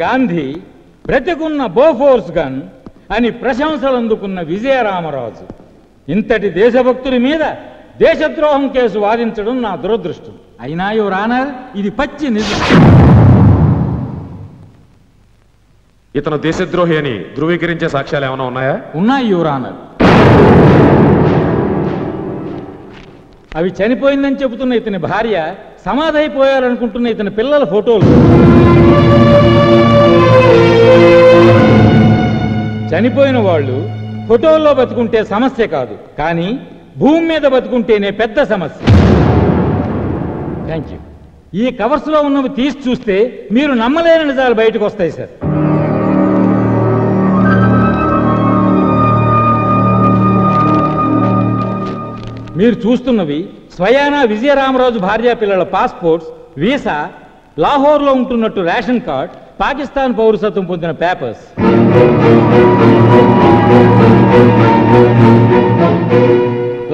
గాంధీ, బ్రతికున్న Bofors gun అని ప్రశంసలు అందుకున్న విజయరామరాజు. ఇంతటి దేశభక్తుడి మీద దేశద్రోహం కేసు వాదించడం నా దురదృష్టం. అయినా యువర్ ఆనర్, ఇది పచ్చి నిజం. ఇతను దేశద్రోహి అని ధృవీకరించే సాక్ష్యాలు ఏమైనా ఉన్నాయా? ఉన్నాయి యువర్ ఆనర్. అవి చనిపోయిందని చెబుతున్న ఇతని భార్య, సమాధైపోయారనుకుంటున్న ఇతని పిల్లల ఫోటోలు. చనిపోయిన వాళ్ళు ఫోటోల్లో బతుకుంటే సమస్య కాదు, కానీ భూమి మీద బతుకుంటేనే పెద్ద సమస్య. Thank you. ఈ కవర్స్లో ఉన్నవి తీసి చూస్తే మీరు నమ్మలేని నిజాలు బయటకు వస్తాయి సార్. మీరు చూస్తున్నవి స్వయానా విజయరామరాజు భార్యా పిల్లల పాస్పోర్ట్స్, వీసా, లాహోర్లో ఉంటున్నట్టు రేషన్ కార్డ్, పాకిస్తాన్ పౌరసత్వం పొందిన పేపర్స్.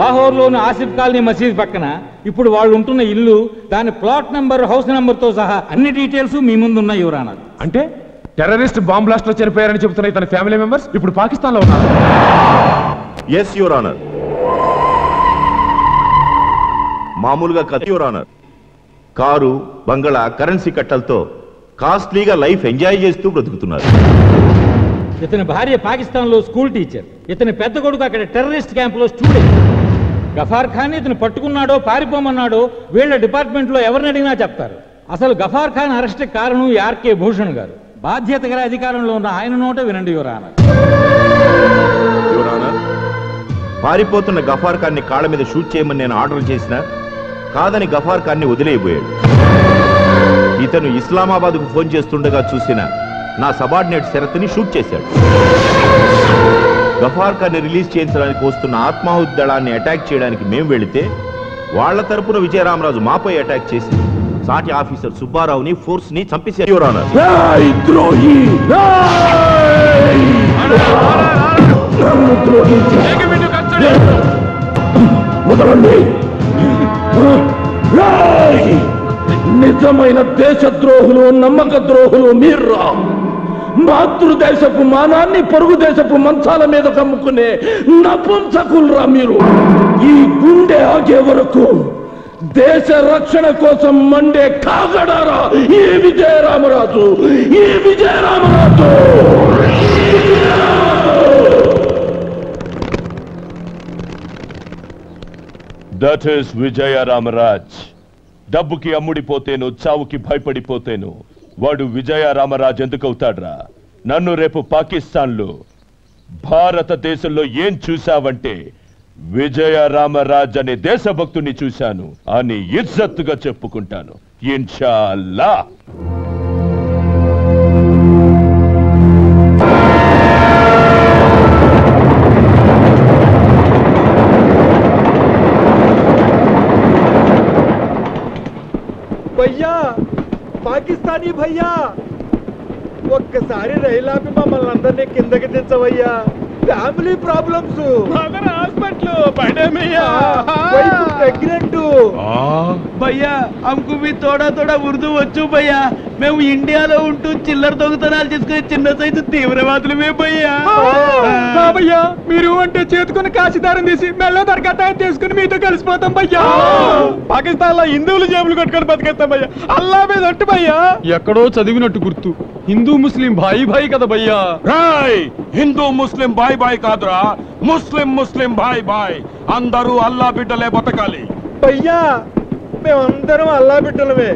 లాహోర్లోని ఆసిఫ్ కాలనీ మసీద్ పక్కన ఇప్పుడు వాళ్ళు ఉంటున్న ఇల్లు, దాని ప్లాట్ నెంబర్, హౌస్ నెంబర్తో సహా అన్ని డీటెయిల్స్ మీ ముందు ఉన్నాయి యువర్ ఆనర్. అంటే టెర్రరిస్ట్ బాంబ్ బ్లాస్ట్ లో చనిపోయారని చెబుతున్న ఇతని ఫ్యామిలీ మెంబర్స్ ఇప్పుడు పాకిస్తాన్ లో ఉన్నారు. Yes your honour. మామూలుగా కథ యువర్ ఆనర్. కారు, బంగళా, కరెన్సీ కట్టలతో కాస్ట్లీగా లైఫ్ ఎంజాయ్ చేస్తూ బ్రతుకుతున్నారు. ఇతని భార్య పాకిస్తాన్లో స్కూల్ టీచర్, ఇతని పెద్ద కొడుకు అక్కడ టెర్రరిస్ట్ క్యాంపులో స్టూడెంట్. గఫార్ ఖాన్ ఇతను పట్టుకున్నాడో పారిపోమన్నాడో వీళ్ళ డిపార్ట్మెంట్లో ఎవరిని అడిగినా చెప్తారు. అసలు గఫార్ ఖాన్ అరెస్ట్ కారణం ఆర్కే భూషణ్ గారు. బాధ్యత గల అధికారంలో ఉన్న ఆయన నోట వినండి యువర్ ఆనర్. యువర్ ఆనర్, పారిపోతున్న గఫార్ ఖాన్ని కాళ్ళ మీద షూట్ చేయమని నేను ఆర్డర్ చేసినా కాదని గఫార్ ఖాన్ని వదిలేయబోయాడు. ఇతను ఇస్లామాబాద్కు ఫోన్ చేస్తుండగా చూసిన నా సబార్డినేట్ శరత్ని షూట్ చేశాడు. గఫార్ ఖాన్ని రిలీజ్ చేయించడానికి వస్తున్న ఆత్మాహుతి దళాన్ని అటాక్ చేయడానికి మేము వెళితే వాళ్ల తరపున విజయరామరాజు మాపై అటాక్ చేసి సాటి ఆఫీసర్ సుబ్బారావుని, ఫోర్స్ ని చంపేశారు యువర్ ఆనర్. నిజమైన దేశద్రోహులు, నమ్మక ద్రోహులు మీర్రా. మాతృదేశపు మానాన్ని పొరుగు దేశపు మంచాల మీద కమ్ముకునే నపుంసకుల్రా మీరు. ఈ గుండె ఆగే వరకు దేశ రక్షణ కోసం మండే కాగడారా ఈ విజయరామరాజు, ఈ విజయరామరాజు. That is విజయరామరాజ్. డబ్బుకి అమ్ముడిపోతేను, చావుకి భయపడిపోతేను వాడు విజయరామరాజ్ ఎందుకవుతాడ్రా? నన్ను రేపు పాకిస్తాన్లో, భారతదేశంలో ఏం చూశావంటే విజయరామరాజ్ అనే దేశభక్తుని చూశాను అని ఇజ్జత్తుగా చెప్పుకుంటాను ఇన్షాల్లా. భయ్యా, పాకిస్తానీ భయ్యా, ఒక్కసారి రైలు ఆపి మమ్మల్ని అందరినీ కిందకి దించవయ్యా. Family problems, hospital, pregnant. భయ్యా హమ్కు भी थोड़ा थोड़ा ఉర్దూ వచ్చు భయ్యా. మేము ఇండియాలో ఉంటూ చిల్లర దొంగతనాలు చేసుకునే చిన్న సైజు తీవ్రవాదులమే భయ్యా. భయ్యా, మీరు అంటే చేతుకుని కాశీదారం తీసి మెల్ల దరగతాయం చేసుకుని మీతో కలిసిపోతాం భయ్యా. పాకిస్తాన్ లో హిందువులు జేబులు కట్టుకొని బతికేస్తాం భయ్యా. అల్లా మీద ఒట్టు భయ్యా. ఎక్కడో చదివినట్టు గుర్తు, హిందూ ముస్లిం భాయి భాయి కదా భయ్యా. హిందూ ముస్లిం భాయ్ భాయ్ కాదురా, ముస్లిం ముస్లిం భాయ్ భాయ్. అందరూ అల్లా బిడ్డలే బతకాలి భయ్యా. మేమందరం అల్లా బిడ్డలమే.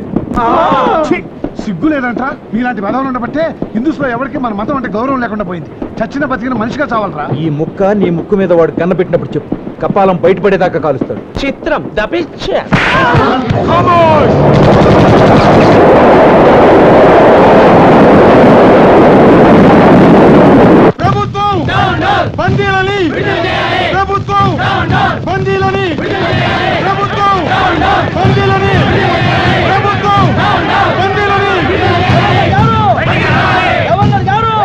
సిగ్గు లేదంటరా మీలాంటి వెధవలు ఉండబట్టే హిందూస్ లో ఎవరికి మన మతం అంటే గౌరవం లేకుండా పోయింది. చచ్చిన బతికిన మనిషిగా చావాలరా. ఈ ముక్క నీ ముక్కు మీద వాడు కన్న పెట్టినప్పుడు చెప్పు, కపాలం బయటపడేదాకా కాలుస్తాడు. చిత్రం దపిచ్చ. ప్రభుత్వం బందీలని, ప్రభుత్వం బందీలని, ప్రభుత్వం బందీలని, ప్రభుత్వం బందీలని. గవర్నర్ గారు,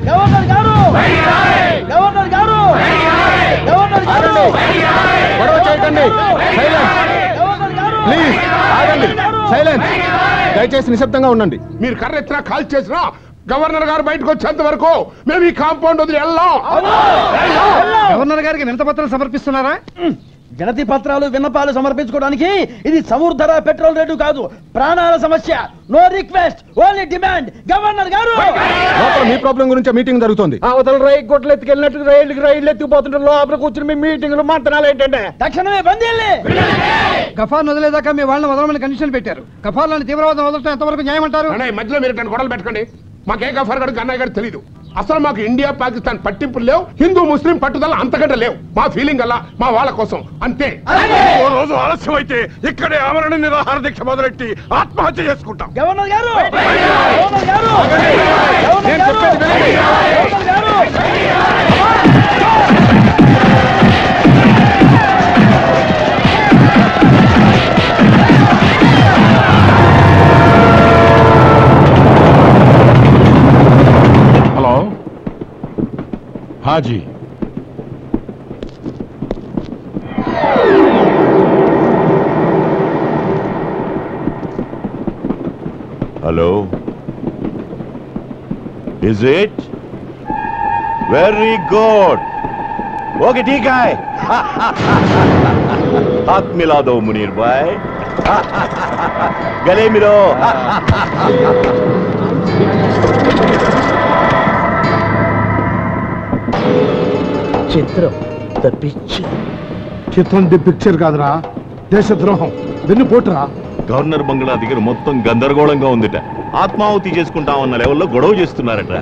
గవర్నర్ గారు, గవర్నర్ గారు, గవర్నర్ గారు, గొడవ చేయకండి, సైలెన్స్ ప్లీజ్, ఆగండి, సైలెన్స్. దయచేసి నిశ్శబ్దంగా ఉండండి. మీరు కర్ర ఎత్తినా కాల్ చేసినా గవర్నర్ గారు బయటకు వచ్చేంత వరకు మేము ఈ కాంపౌండ్ వదిలి వెళ్ళాం. గవర్నర్ గారికి వినతిపత్రం సమర్పిస్తున్నారా? వినతి పత్రాలు విన్నపాలు సమర్పించుకోవడానికి ఇది సముద్ర పెట్రోల్ రేటు కాదు, ప్రాణాల సమస్య. No request, only demand. Governor గారు, మీ ప్రాబ్లం గురించి మీటింగ్ జరుగుతుంది. అవతల రైలు గొడ్లు ఎత్తుకెళ్ళినట్టు రైలు ఎత్తుకుపోతుంటారు. లోపల కూర్చుని మీ మీటింగ్లు మంతనాలు ఏంటంటే తక్షణమే బంద్ చేయాలి. గఫార్ వదిలేదాకా మీ వాళ్ళని వదలమని కండిషన్ పెట్టారు. గఫార్లను తీవ్రవాదం వదలటం ఎంతవరకు న్యాయం అంటారు? మధ్యలో మీరు గొడవలు పెట్టుకోండి. మాకే గఫార్ గారు అన్నయ్య గారు తెలియదు. అసలు మాకు ఇండియా పాకిస్తాన్ పట్టింపులు లేవు, హిందూ ముస్లిం పట్టుదల అంతకంటే లేవు. మా ఫీలింగ్ అలా మా వాళ్ళ కోసం అంతే. ఓ రోజు ఆలస్యం అయితే ఇక్కడే ఆమరణ నిరాహార దీక్ష మొదలెట్టి ఆత్మహత్య చేసుకుంటాం. గవర్నర్ గారు, hello Haji, Hello? Is it? Very good. Okay, ठीक है. हाथ मिला दो मुनीर भाई. गले मिलो. చిత్రం ద పిక్చర్. చిత్రం ది పిక్చర్ కాదురా, దేశద్రోహం వెన్నుపోటురా. గవర్నర్ బంగ్లా దగ్గర మొత్తం గందరగోళంగా ఉందిట. ఆత్మాహుతి చేసుకుంటామన్న లెవెల్లో గొడవ చేస్తున్నారట.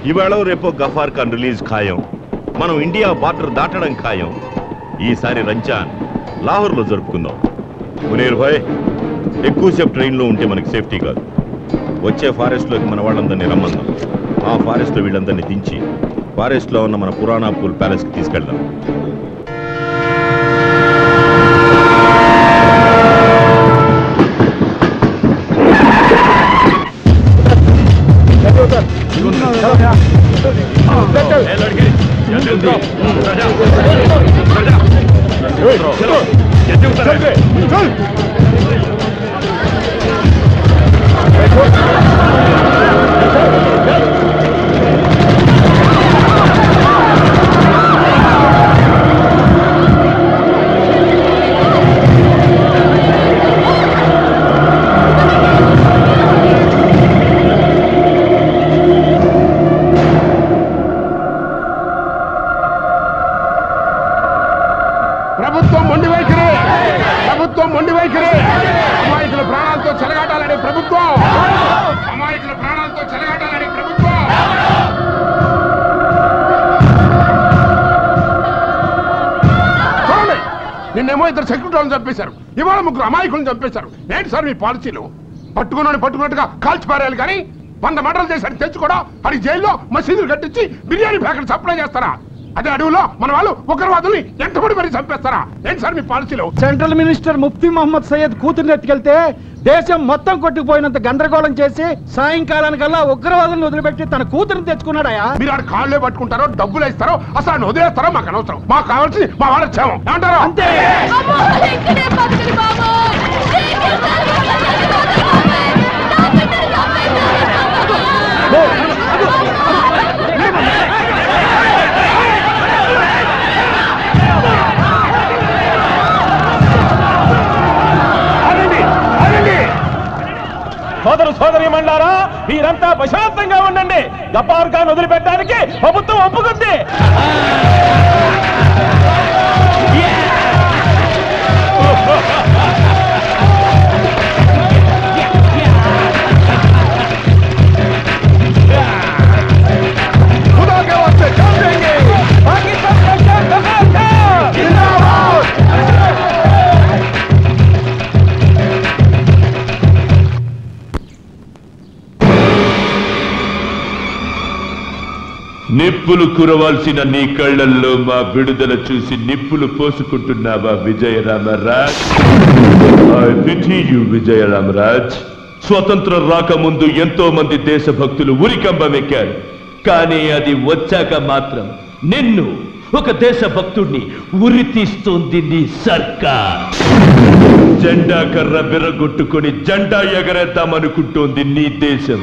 ఇవాళ రేపో గఫార్ ఖాన్ రిలీజ్ ఖాయం. మనం ఇండియా బార్డర్ దాటడం ఖాయం. ఈసారి రంజాన్ లాహోర్లో జరుపుకుందాం. మునీర్ భాయ్, ఎక్కువసేపు ట్రైన్లో ఉంటే మనకి సేఫ్టీ కాదు. వచ్చే ఫారెస్ట్లోకి మన వాళ్ళందరినీ రమ్మందాం. ఆ ఫారెస్ట్లో వీళ్ళందరినీ దించి ఫారెస్ట్లో ఉన్న మన పురాణా పూల్ ప్యాలెస్కి తీసుకెళ్దాం. నిన్నేమో ఇద్దరు సెక్యూరిటీలను చంపేశారు, ఇవాళ ముగ్గురు అమాయకులను చంపేశారు. ఏంటి సార్ మీ పాలసీలు? పట్టుకున్నట్టుగా కాల్చిపారేయాలి కానీ 100 మర్డర్లు చేశాడు తెచ్చుకోడా అది జైల్లో మసీదులు కట్టించి బిర్యానీ ప్యాకెట్ సప్లై చేస్తారా? అదే అడవులో మన వాళ్ళు ఉగ్రవాదుల్ని ఎంతమంది మరి చంపేస్తారా? ఏంటి సార్ మీ పాలసీలు? సెంట్రల్ మినిస్టర్ ముఫ్తీ మహమ్మద్ సయ్యద్ కూతుర్ని ఎత్తుకెళ్తే దేశం మొత్తం కొట్టుకుపోయినంత గందరగోళం చేసి సాయంకాలానికల్లా ఉగ్రవాదులను వదిలిపెట్టి తన కూతురుని తెచ్చుకున్నాడయా. మీరు ఆడ కాళ్ళే పట్టుకుంటారో డబ్బులు ఇస్తారో అసలు ఆయన వదిలేస్తారో మాకు అనవసరం. మాకు కావాల్సింది మా వాళ్ళ క్షేమం. ఏమంటారు? అంతే. సోదరు సోదరి మండారా, మీరంతా ప్రశాంతంగా ఉండండి. గఫార్ ఖాన్ వదిలిపెట్టడానికి ప్రభుత్వం ఒప్పుకుంది. నిప్పులు కురవాల్సిన నీ కళ్ళల్లో మా విడుదల చూసి నిప్పులు పోసుకుంటున్నావా Vijayaramaraj? I pity you Vijayaramaraj. స్వతంత్రం రాకముందు ఎంతో మంది దేశభక్తులు ఉరికంబమెక్కారు. కానీ అది వచ్చాక మాత్రం నిన్ను ఒక దేశభక్తుడిని ఉరి తీస్తోంది నీ సర్కార్. జెండా కర్ర బిర్రగొట్టుకొని జెండా ఎగరేద్దామనుకుంటోంది నీ దేశం.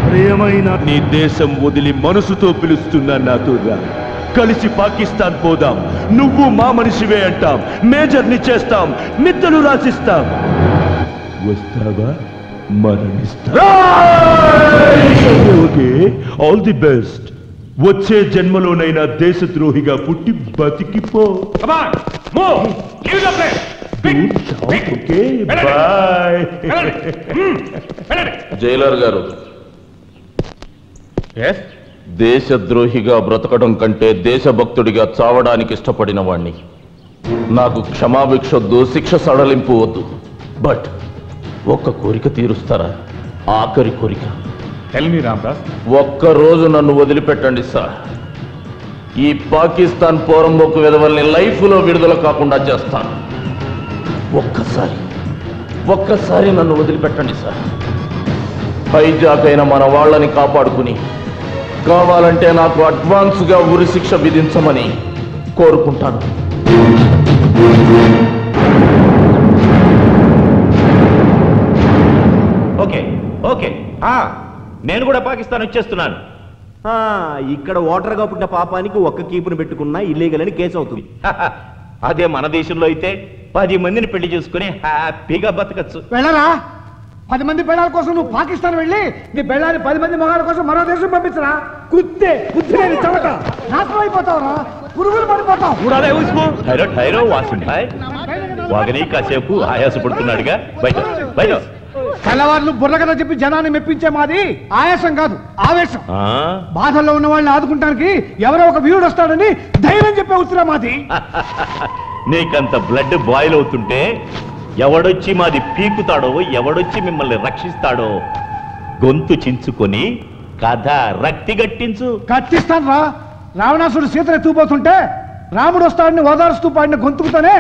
ప్రియమైన నీ దేశం వదిలి మనసుతో పిలుస్తున్నా నాతో రా. కలిసి పాకిస్తాన్ పోదాం. నువ్వు మా మనిషివే అంటాం, మేజర్ని చేస్తాం, మిత్తలు రాసిస్తాం. వస్తావా? మరణిస్తా. Okay, all the best. వచ్చే జన్మలోనైనా దేశద్రోహిగా పుట్టి బతికిపో. జైలర్ గారు, దేశద్రోహిగా బ్రతకడం కంటే దేశభక్తుడిగా చావడానికి ఇష్టపడిన వాణ్ణి. నాకు క్షమాభిక్షొద్దు, శిక్ష సడలింపు వద్దు. బట్ ఒక్క కోరిక తీరుస్తారా? ఆఖరి కోరిక. ఒక్కరోజు నన్ను వదిలిపెట్టండి సార్. ఈ పాకిస్తాన్ పోరంబోకు విధవల్ని లైఫ్లో విడుదల కాకుండా చేస్తాను. ఒక్కసారి నన్ను వదిలిపెట్టండి సార్. హైజాక్ అయిన మన వాళ్ళని కాపాడుకుని కావాలంటే నాకు అడ్వాన్స్గా ఉరి శిక్ష విధించమని కోరుకుంటాను. ఓకే ఓకే, నేను కూడా పాకిస్తాన్ వచ్చేస్తున్నాను. ఇక్కడ ఓటర్గా పుట్టిన పాపానికి ఒక్క కీపును పెట్టుకున్నా ఇల్లీగల్ అని కేసు అవుతుంది. అదే మన దేశంలో అయితే 10 మందిని పెళ్లి చేసుకుని హ్యాపీగా బతకచ్చు. వెళ్ళరా, 10 మంది పెళ్ళాల కోసం నువ్వు పాకిస్తాన్ వెళ్ళి నీ పెళ్ళాన్ని 10 మంది మగాళ్ళ కోసం మరో దేశం పంపించరా? కుత్తే బుద్ధి లేని చవట, నాశనం అయిపోతావురా, పురుగులు పడిపోతావు. వాగని కాసేపు ఆయాసపడుతున్నాడుగా, బయట బయట. తెల్లవారులు బుర్ర కథ చెప్పి జనాన్ని మెప్పించే మాది ఆయాసం కాదు, ఆవేశం. బాధల్లో ఉన్న వాళ్ళని ఆదుకుంటానికి ఎవరో ఒక వీరుడు వస్తాడని ధైర్యం చెప్పే ఉత్తరా మాది. నీకంత బ్లడ్ బాయిల్ అవుతుంటే ఎవడొచ్చి మాది పీకుతాడో, ఎవడొచ్చి మిమ్మల్ని రక్షిస్తాడో గొంతు చించుకొని కథ రక్తి గట్టించు. కట్టిస్తాను రా. రావణాసుడు సీతను ఎత్తుకుపోతుంటే రాముడు వస్తాడని ఓదారుస్తూ పాడిన గొంతుకుతోనే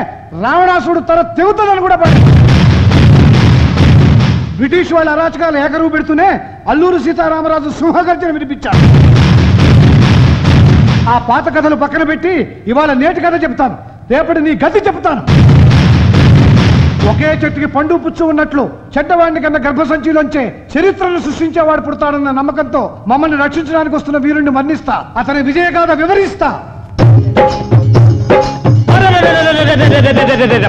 రావణాసుడు తన తెగుతుందని కూడా పాడి. బ్రిటిష్ వాళ్ళ అరాచకాలు ఏకరువు పెడుతూనే అల్లూరు సీతారామరాజు సింహగర్జన వినిపించారు. ఆ పాత కథలు పక్కన పెట్టి ఇవాళ నేటి కథ చెప్తాను, రేపటి నీ గతి చెప్తాను. ఒకే చెట్టుకి పండు పుచ్చు ఉన్నట్లు చెడ్డవాడిని కన్నా గర్భసంచిలోంచే చరిత్రను సృష్టించేవాడు పుడతాడన్న నమ్మకంతో మమ్మల్ని రక్షించడానికి వస్తున్న వీరుణ్ణి మన్నిస్తా, అతని విజయగాథ వివరిస్తా.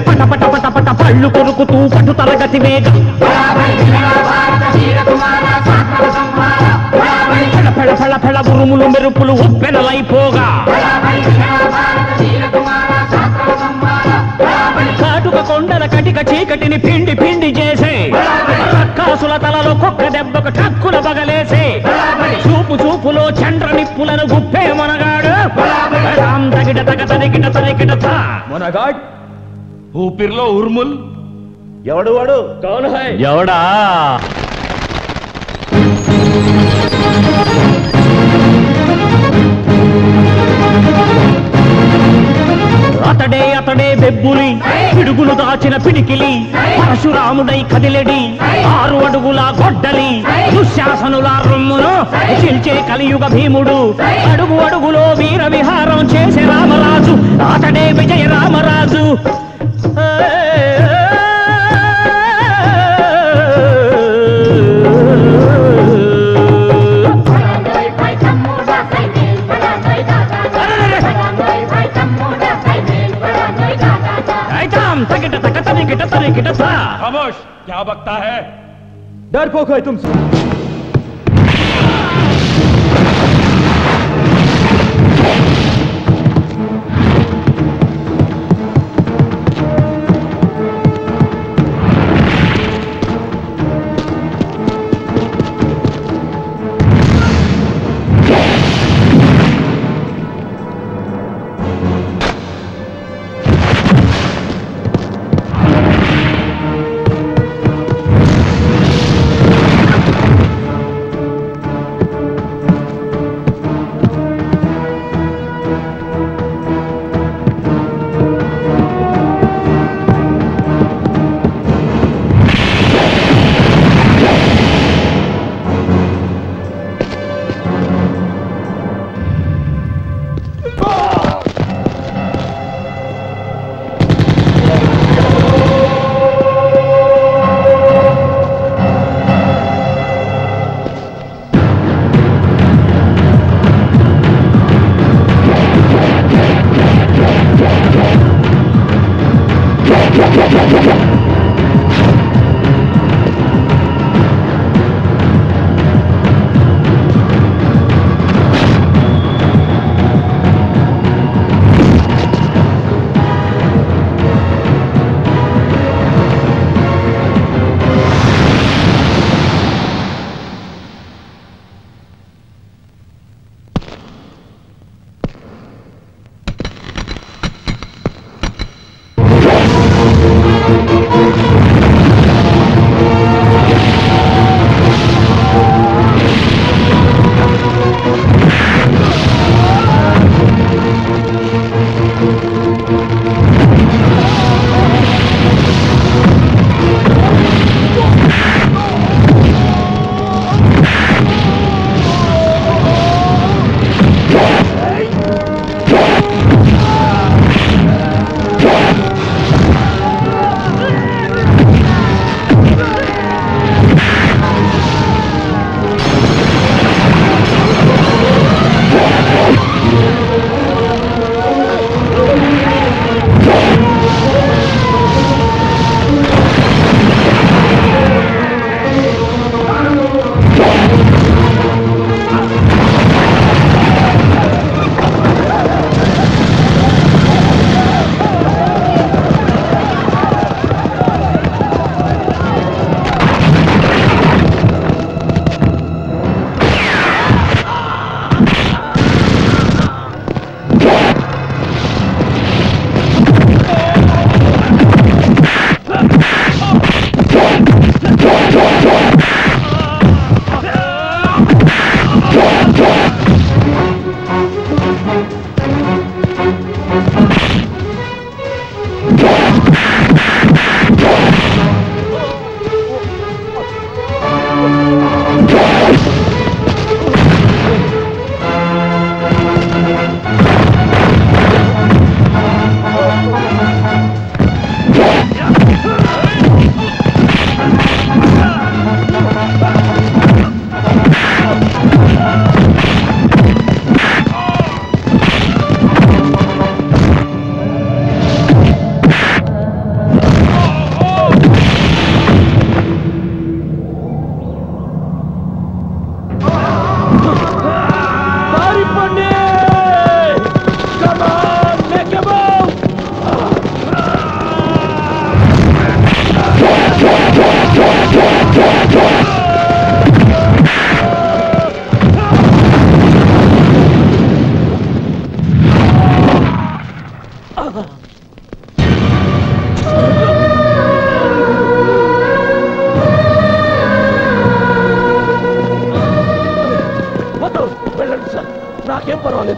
పట పట పట పట పళ్ళు కొరుకుతూ పట్టు తరగతి వేగ ఫెళ ఫెళ ఫెళ ఉరుములు మెరుపులు ఉప్పెనలైపోగా కాటుక కొండల కటిక చీకటిని పిండి పిండి చేసే కాసుల తలలో కుక్క దెబ్బకు టక్కుల బగలేసే చూపు చూపులో చండ్ర నిప్పులను గుప్పే మనగాడు తగిట తగ తరికిట తరికిట మనగాడ్ ఊపిరిలో ఉర్ముల్. ఎవడు వాడు? ఎవడా? అతడే అతడే బెబ్బులి, పిడుగులు దాచిన పిడికిలి, పరశురాముడై కదిలెడి 6 అడుగుల గొడ్డలి, దుశ్శాసనుల రొమ్మును చిల్చే కలియుగ భీముడు, అడుగు అడుగులో వీర విహారం చేసే రామరాజు, అతడే విజయ రామరాజు. खामोश, क्या बकता है? डरपोक है तुमसे।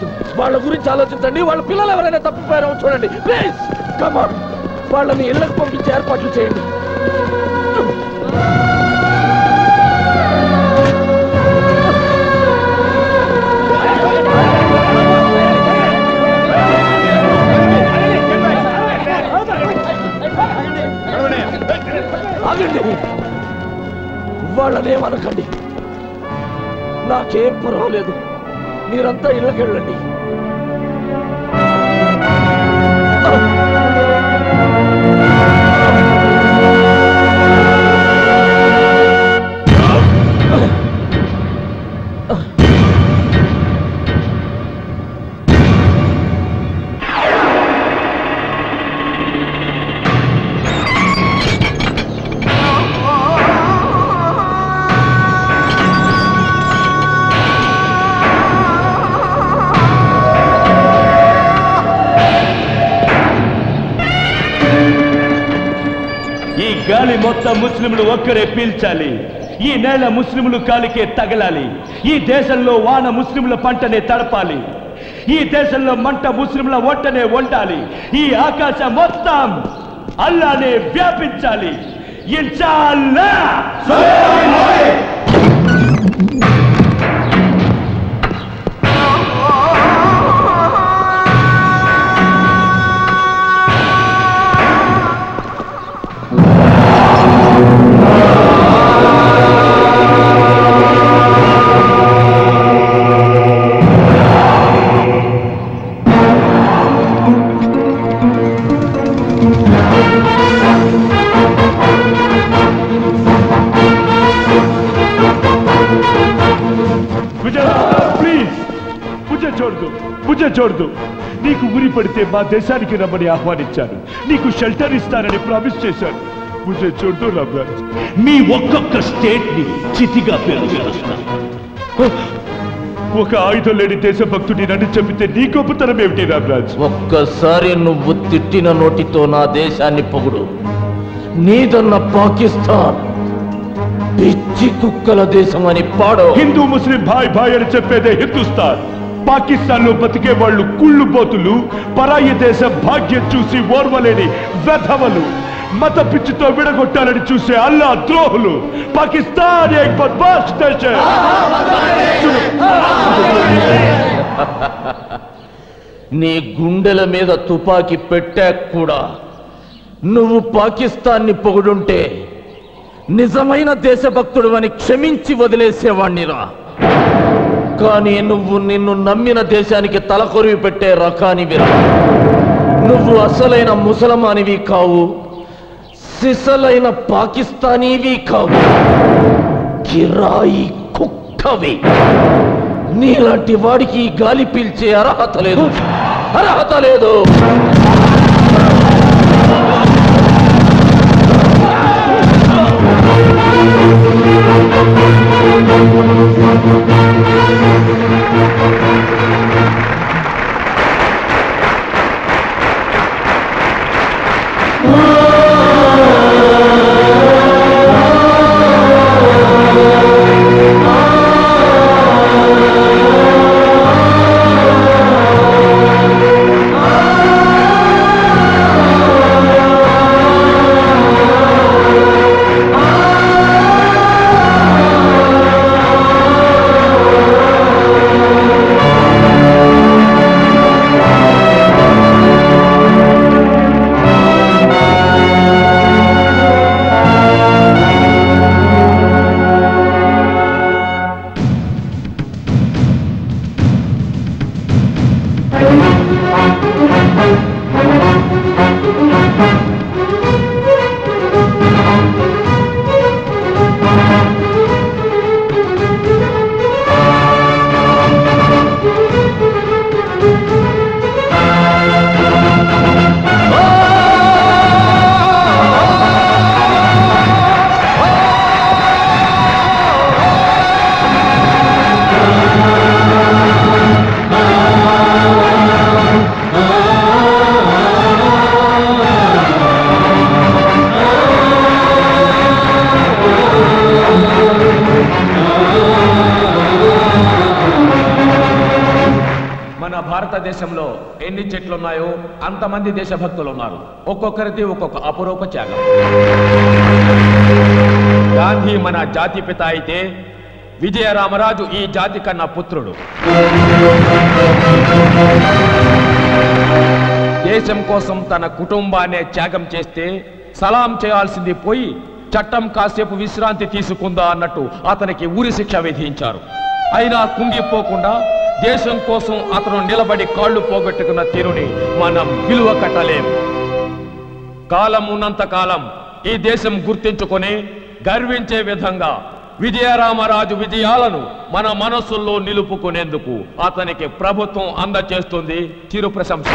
లేదు. వాళ్ళ గురించి ఆలోచించండి. వాళ్ళ పిల్లలు ఎవరైనా తప్పిపోయారో చూడండి ప్లీజ్. కమాన్, వాళ్ళని ఇళ్ళకు పంపించే ఏర్పాట్లు చేయండి. ఆగండి, వాళ్ళనేమనకండి. నాకేం పర్వాలేదు, మీరంతా ఇళ్ళకెళ్ళండి. గాలి మొత్తం ముస్లింలు ఒక్కరే పీల్చాలి. ఈ నేల ముస్లింలు కాలికే తగలాలి. ఈ దేశంలో వాన ముస్లింల పంటనే తడపాలి. ఈ దేశంలో మంట ముస్లింల ఒట్టనే వండాలి. ఈ ఆకాశం మొత్తం అల్లానే వ్యాపించాలి. ఇన్షాఅల్లాహ్. ముజే చూడదు. నీకు ఉరి పడితే మా దేశానికి రమ్మని ఆహ్వానించాను. నీకు షెల్టర్ ఇస్తానని ప్రామిస్ చేశాను. ముజే చూడదు రామరాజ్. మీ ఒక్కొక్క స్టేట్ ని చితిగా పేరుస్తాను. ఒక ఆయుధం లేని దేశభక్తుడి నన్ను చెప్పితే నీ గొప్పతనం ఏమిటి రామరాజ్? ఒక్కసారి నువ్వు తిట్టిన నోటితో నా దేశాన్ని పొగుడు. నీదన్న పాకిస్తాన్ పిచ్చి కుక్కల దేశం అని పాడో. హిందూ ముస్లిం భాయ్ భాయ్ అని చెప్పేదే హిందుస్థాన్. పాకిస్తాన్ లో బతికే వాళ్ళు కుళ్ళు బోతులు, పరాయి దేశం భాగ్యం చూసి ఓర్వలేని వెధవలు, మత పిచ్చితో విడగొట్టాలని చూసే అల్లా ద్రోహులు. పాకిస్తాన్ ఏక్ బద్మాష్ దేశం. నీ గుండెల మీద తుపాకీ పెట్టాక కూడా నువ్వు పాకిస్తాన్ని పొగుడుంటే నిజమైన దేశభక్తుడు అని క్షమించి వదిలేసేవాణ్ణిరా. కానీ నువ్వు నిన్ను నమ్మిన దేశానికి తలకొరివి పెట్టే రకానివిరా. నువ్వు అసలైన ముసలమానివి కావు, సిసలైన పాకిస్తానీవి కావు, కిరాయి కుక్కవి. నీలాంటి వాడికి గాలి పీల్చే అర్హత లేదు, అర్హత లేదు. భారతదేశంలో ఎన్ని చెట్లున్నాయో అంతమంది దేశభక్తులు ఉన్నారు. ఒక్కొక్కరిది ఒక్కొక్క అపురూప త్యాగం. గాంధీ మన జాతి పిత అయితే విజయరామరాజు ఈ జాతి కన్నా పుత్రుడు. దేశం కోసం తన కుటుంబాన్నే త్యాగం చేస్తే సలాం చేయాల్సింది పోయి చట్టం కాసేపు విశ్రాంతి తీసుకుందా అన్నట్టు అతనికి ఉరి శిక్ష విధించారు. అయినా కుంగిపోకుండా దేశం కోసం అతను నిలబడి కాళ్ళు పోగొట్టుకున్న తీరుని మనం విలువ కట్టలేం. కాలం ఉన్నంత కాలం ఈ దేశం గుర్తించుకొని గర్వించే విధంగా విజయరామరాజు విజయాలను మన మనస్సుల్లో నిలుపుకునేందుకు అతనికి ప్రభుత్వం అందజేస్తుంది చిరు ప్రశంస.